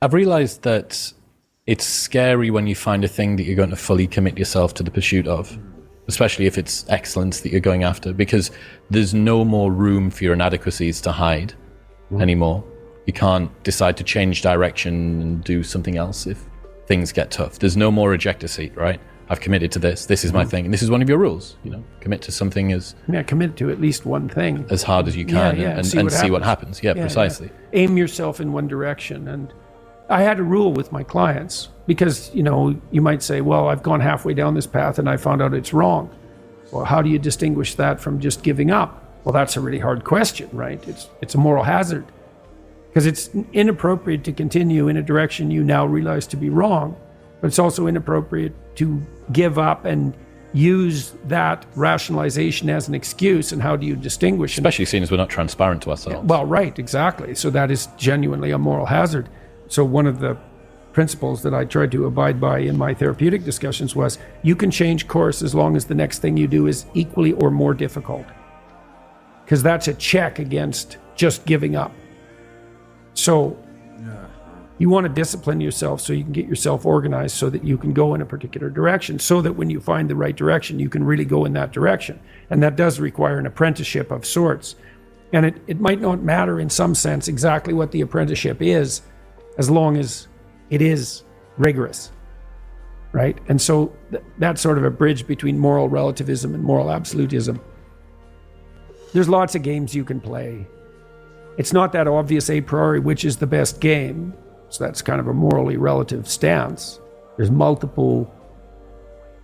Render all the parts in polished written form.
I've realized that it's scary when you find a thing that you're going to fully commit yourself to the pursuit of, especially if it's excellence that you're going after, because there's no more room for your inadequacies to hide anymore. You can't decide to change direction and do something else if things get tough. There's no more ejector seat, right? I've committed to this. This is my thing. And this is one of your rules, commit to something commit to at least one thing. As hard as you can and see what happens. Yeah, precisely. Yeah. Aim yourself in one direction. And I had a rule with my clients because, you might say, well, I've gone halfway down this path and I found out it's wrong. Well, how do you distinguish that from just giving up? Well, that's a really hard question, right? It's a moral hazard because it's inappropriate to continue in a direction you now realize to be wrong, but it's also inappropriate to give up and use that rationalization as an excuse. And how do you distinguish? Especially seeing as we're not transparent to ourselves. Well, right, exactly. So that is genuinely a moral hazard. So one of the principles that I tried to abide by in my therapeutic discussions was you can change course as long as the next thing you do is equally or more difficult. Because that's a check against just giving up. So you want to discipline yourself so you can get yourself organized so that you can go in a particular direction, so that when you find the right direction, you can really go in that direction. And that does require an apprenticeship of sorts. And it might not matter in some sense exactly what the apprenticeship is, as long as it is rigorous, right? And so that's sort of a bridge between moral relativism and moral absolutism. There's lots of games you can play. It's not that obvious a priori which is the best game. So that's kind of a morally relative stance. There's multiple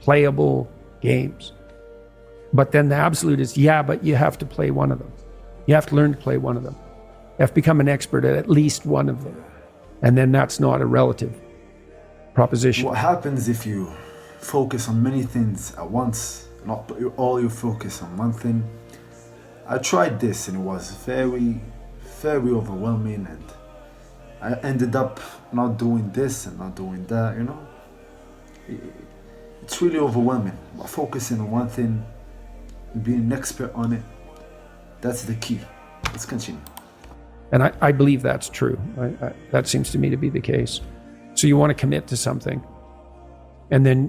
playable games. But then the absolute is, but you have to play one of them. You have to learn to play one of them. You have to become an expert at least one of them. And then that's not a relative proposition. What happens if you focus on many things at once, not put all your focus on one thing? I tried this and it was very, very overwhelming, and I ended up not doing this and not doing that, It's really overwhelming. But focusing on one thing, being an expert on it, that's the key. Let's continue. And I believe that's true. That seems to me to be the case. So you want to commit to something. And then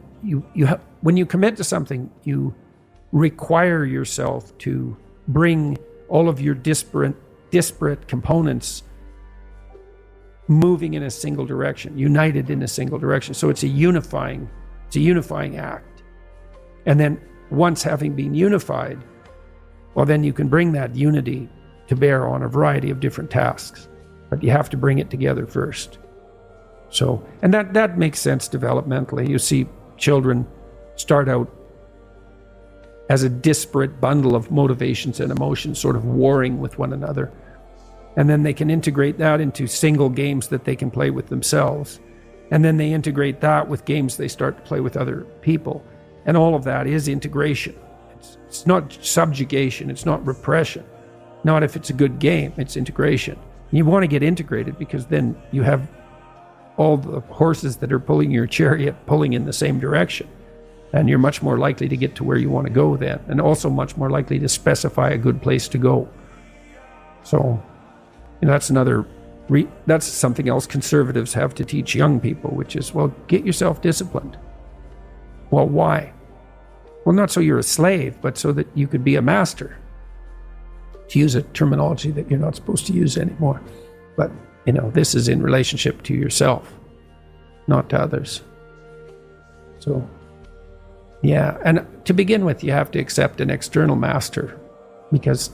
when you commit to something, you require yourself to bring all of your disparate components moving in a single direction, united in a single direction. So it's a unifying act. And then once having been unified, well, then you can bring that unity to bear on a variety of different tasks, but you have to bring it together first. So, and that makes sense developmentally. You see children start out as a disparate bundle of motivations and emotions sort of warring with one another. And then they can integrate that into single games that they can play with themselves. And then they integrate that with games they start to play with other people. And all of that is integration. It's not subjugation, it's not repression. Not if it's a good game, it's integration. You want to get integrated because then you have all the horses that are pulling your chariot pulling in the same direction. And you're much more likely to get to where you want to go then, and also much more likely to specify a good place to go. So that's that's something else conservatives have to teach young people, which is, well, get yourself disciplined. Well, why? Well, not so you're a slave, but so that you could be a master. To use a terminology that you're not supposed to use anymore. But, this is in relationship to yourself, not to others. So, yeah, and to begin with, you have to accept an external master because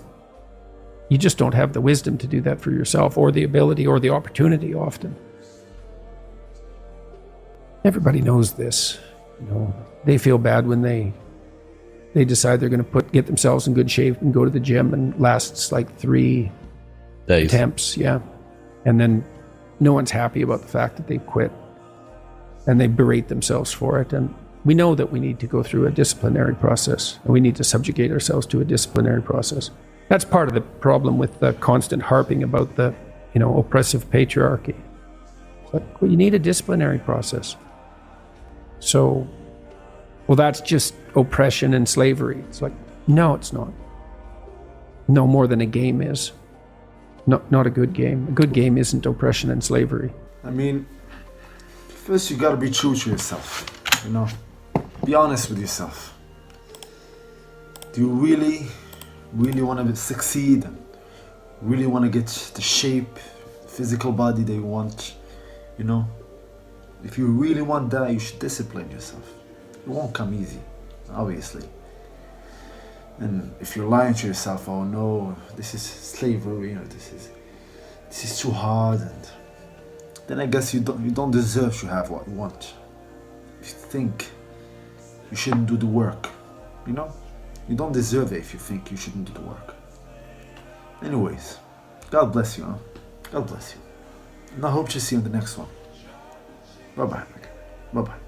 you just don't have the wisdom to do that for yourself, or the ability or the opportunity often. Everybody knows this. They feel bad when they decide they're going to get themselves in good shape and go to the gym, and lasts like 3 days. Attempts, yeah. And then no one's happy about the fact that they've quit, and they berate themselves for it. And we know that we need to go through a disciplinary process, and we need to subjugate ourselves to a disciplinary process. That's part of the problem with the constant harping about the, oppressive patriarchy. It's like, well, you need a disciplinary process. So, well, that's just oppression and slavery. It's like, no, it's not. No more than a game is. Not a good game. A good game isn't oppression and slavery. I mean, first you gotta be true to yourself, you know? Be honest with yourself. Do you really want to succeed and really want to get the shape, physical body that you want, you know? If you really want that, you should discipline yourself. It won't come easy, obviously. And if you're lying to yourself, oh no, this is slavery, or this is too hard, and then I guess you don't deserve to have what you want. If you think you shouldn't do the work, you know? You don't deserve it if you think you shouldn't do the work. Anyways, God bless you, huh? God bless you. And I hope to see you in the next one. Bye-bye. Bye-bye.